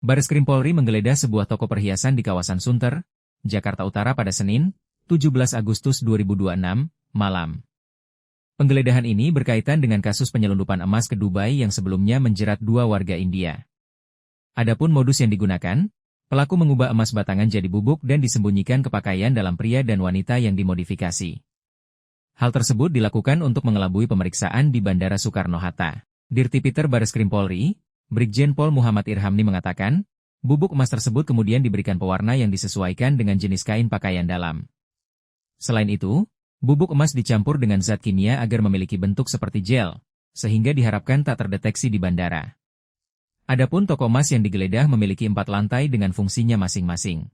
Bareskrim Polri menggeledah sebuah toko perhiasan di kawasan Sunter, Jakarta Utara pada Senin, 17 Agustus 2026, malam. Penggeledahan ini berkaitan dengan kasus penyelundupan emas ke Dubai yang sebelumnya menjerat 2 warga India. Adapun modus yang digunakan, pelaku mengubah emas batangan jadi bubuk dan disembunyikan ke pakaian dalam pria dan wanita yang dimodifikasi. Hal tersebut dilakukan untuk mengelabui pemeriksaan di Bandara Soekarno-Hatta. Dirtipiter Bareskrim Polri, Brigjen Pol Muhammad Irhamni mengatakan, bubuk emas tersebut kemudian diberikan pewarna yang disesuaikan dengan jenis kain pakaian dalam. Selain itu, bubuk emas dicampur dengan zat kimia agar memiliki bentuk seperti gel, sehingga diharapkan tak terdeteksi di bandara. Adapun toko emas yang digeledah memiliki 4 lantai dengan fungsinya masing-masing.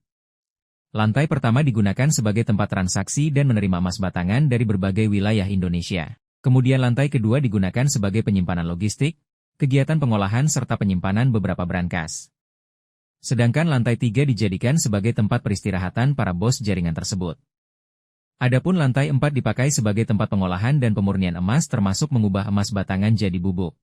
Lantai pertama digunakan sebagai tempat transaksi dan menerima emas batangan dari berbagai wilayah Indonesia. Kemudian lantai kedua digunakan sebagai penyimpanan logistik, kegiatan pengolahan serta penyimpanan beberapa brankas. Sedangkan lantai 3 dijadikan sebagai tempat peristirahatan para bos jaringan tersebut. Adapun lantai 4 dipakai sebagai tempat pengolahan dan pemurnian emas termasuk mengubah emas batangan jadi bubuk.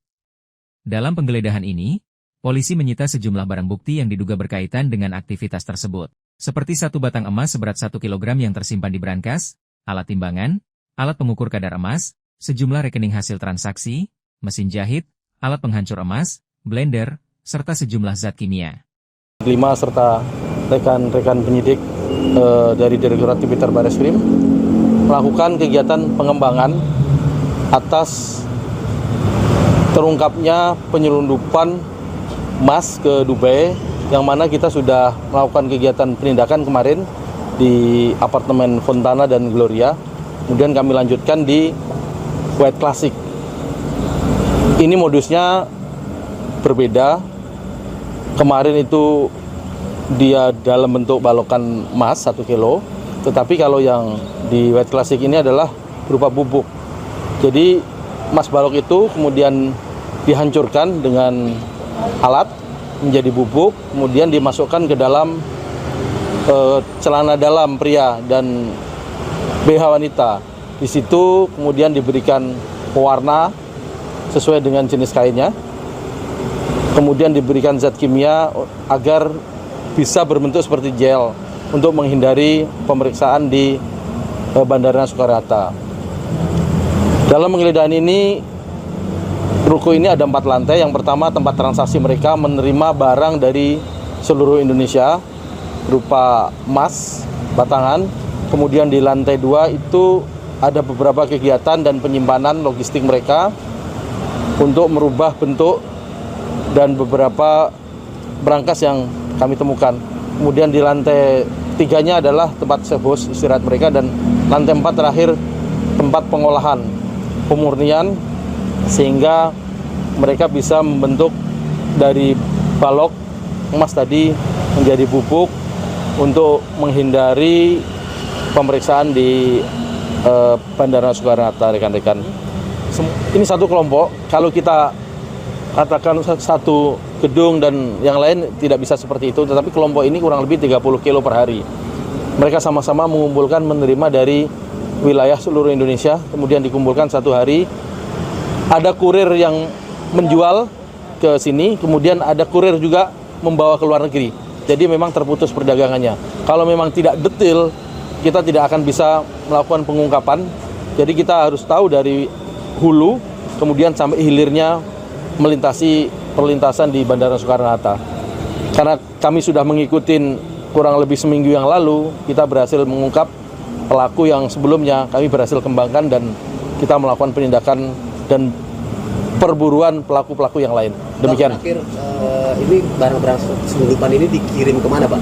Dalam penggeledahan ini, polisi menyita sejumlah barang bukti yang diduga berkaitan dengan aktivitas tersebut, seperti 1 batang emas seberat 1 kg yang tersimpan di brankas, alat timbangan, alat pengukur kadar emas, sejumlah rekening hasil transaksi, mesin jahit, alat penghancur emas, blender, serta sejumlah zat kimia. 5 serta rekan-rekan penyidik dari Direktorat Tipiter Bareskrim melakukan kegiatan pengembangan atas terungkapnya penyelundupan emas ke Dubai, yang mana kita sudah melakukan kegiatan penindakan kemarin di apartemen Fontana dan Gloria, kemudian kami lanjutkan di White Classic. Ini modusnya berbeda. Kemarin itu dia dalam bentuk balokan emas 1 kilo, tetapi kalau yang di White Classic ini adalah berupa bubuk. Jadi emas balok itu kemudian dihancurkan dengan alat menjadi bubuk, kemudian dimasukkan ke dalam celana dalam pria dan BH wanita. Di situ kemudian diberikan pewarna sesuai dengan jenis kainnya, kemudian diberikan zat kimia agar bisa berbentuk seperti gel untuk menghindari pemeriksaan di Bandara Soekarno-Hatta. Dalam penggeledahan ini, ruko ini ada 4 lantai. Yang pertama tempat transaksi mereka menerima barang dari seluruh Indonesia berupa emas batangan. Kemudian di lantai 2 itu ada beberapa kegiatan dan penyimpanan logistik mereka untuk merubah bentuk dan beberapa brankas yang kami temukan. Kemudian di lantai 3-nya adalah tempat sebos istirahat mereka, dan lantai 4 terakhir tempat pengolahan, pemurnian, sehingga mereka bisa membentuk dari balok emas tadi menjadi bubuk untuk menghindari pemeriksaan di Bandara Soekarno-Hatta, rekan-rekan. Ini satu kelompok. Kalau kita katakan satu gedung dan yang lain tidak bisa seperti itu, tetapi kelompok ini kurang lebih 30 kilo per hari. Mereka sama-sama mengumpulkan menerima dari wilayah seluruh Indonesia, kemudian dikumpulkan satu hari. Ada kurir yang menjual ke sini, kemudian ada kurir juga membawa ke luar negeri. Jadi memang terputus perdagangannya. Kalau memang tidak detail, kita tidak akan bisa melakukan pengungkapan. Jadi kita harus tahu dari hulu, kemudian sampai hilirnya melintasi perlintasan di Bandara Soekarno-Hatta. Karena kami sudah mengikuti kurang lebih seminggu yang lalu, kita berhasil mengungkap pelaku yang sebelumnya kami berhasil kembangkan, dan kita melakukan penindakan dan perburuan pelaku-pelaku yang lain. Demikian. Terakhir, ini barang-barang selundupan ini dikirim kemana, Pak?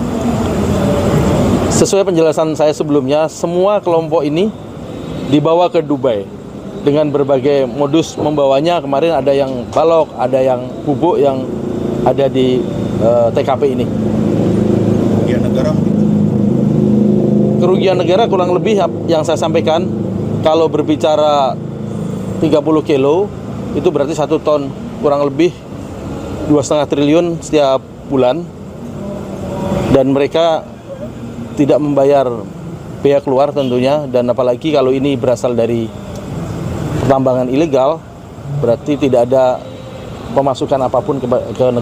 Sesuai penjelasan saya sebelumnya, semua kelompok ini dibawa ke Dubai dengan berbagai modus membawanya. Kemarin ada yang balok, ada yang bubuk yang ada di TKP ini. Kerugian negara mungkin? Kerugian negara kurang lebih yang saya sampaikan, kalau berbicara 30 kilo, itu berarti 1 ton, kurang lebih 2,5 triliun setiap bulan. Dan mereka tidak membayar biaya keluar tentunya, dan apalagi kalau ini berasal dari pertambangan ilegal, berarti tidak ada pemasukan apapun ke negara.